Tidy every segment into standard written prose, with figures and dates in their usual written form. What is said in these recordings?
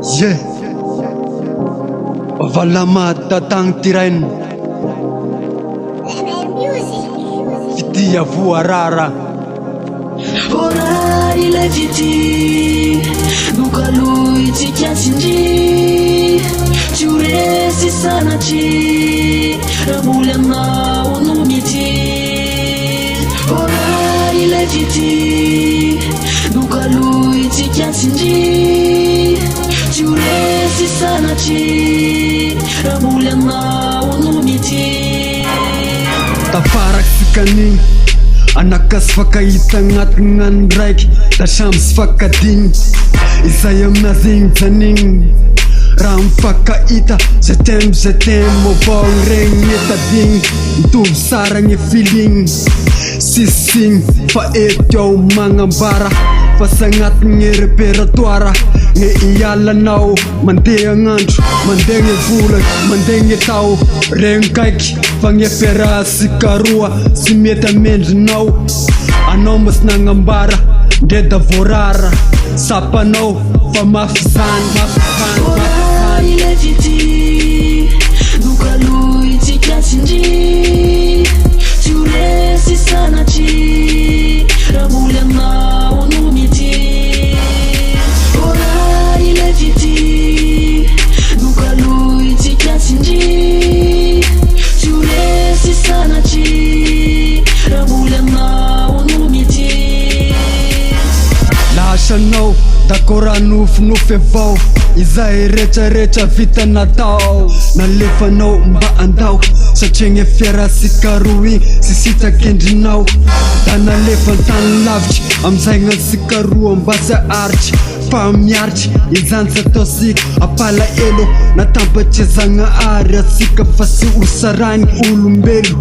Yeah, valamat datang tirain Fitia vuarara Ora ilay vity Nuka lui tsy kiasindry Tsy ho resy sanatry Raha moly anao no mity Ora ilay vity Nuka lui tsy kiasindry Tsy ho resy sanatry Raha moly anao no mity Tafarak sikaning Anakas fakahita agnatin'ny raiky da samy sy fakadiny Izay aminazigny janing Raha mifakahita je t'aime Mobao regny etadigny Mitovy sara gny feeling Sisigny fa eto ao magnambara Fa sy agnatin'ny reperatoire Nge ialanao mandeha agnandro Mandeha gny vola, mandeha gny tao Regny kaiky fa gny fera sika roa Sy mety amendrinao Anao mas nagnambara Ndre da voarara Sapanao fa mafy zany Ora ilay vity Nuka lui tsy kiasindry Tsy ho resy sanatry Raha moly anao no mity Ora ilay vity Nuka lui tsy kiasindry Tsy ho resy sanatry Raha moly anao no mity Lasanao da kora nofinofy avao Izay retraretra vita natao Nalefanao mba andao Satria gny fiara sika roa igny sy sitak'endrinao Da nalefa tany lavitry Amizay gna sika roa mba sy aritry Fa miaritry izany sy atao sika Apala elo natambatry Zagnahary Asika fa sy osarany olombelo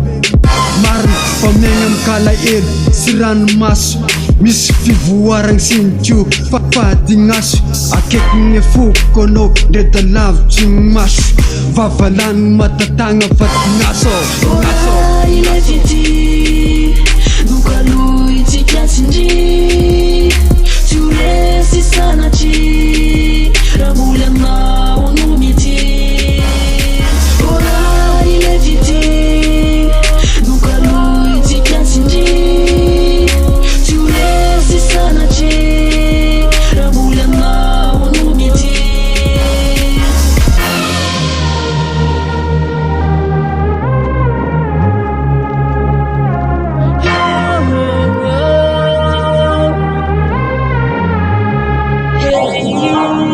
Marina fa miaigna mikala elo Sy ranomaso Misy fivoaragny sinitio Fahadignaso Akaiky gny foko anao Ndre da lavitry gny maso Vavalany matatagna fadignaso Ora ilay vity Nuka lui tsy kiasindry Tsy ho resy sanatry Raha moly anao no mity Ora ilay vity Nuka lui tsy kiasindry Tsy ho resy sanatry Raha moly anao no mity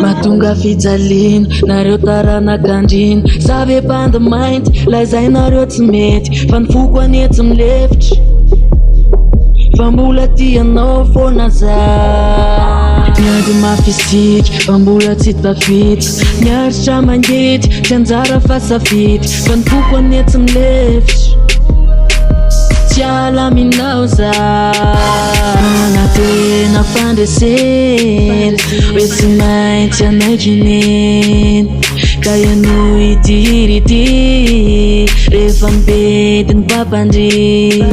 Mahatonga fijaliana nareo taranakandrina Zavy banda mainty lazainareo tsy mety Fa ny foko anetsy milefitry Fa mbola tianao foana za Miandry mafisika fa mbola tsy tafita Miaritra mangety tsy anjara fa safity Fa ny foko anetsy milefitry Tsy alaminao za Anatena fandresena Hoe tsy maintsy anaikinen Ka iano itiry ity Rehefa mibedy ny babandry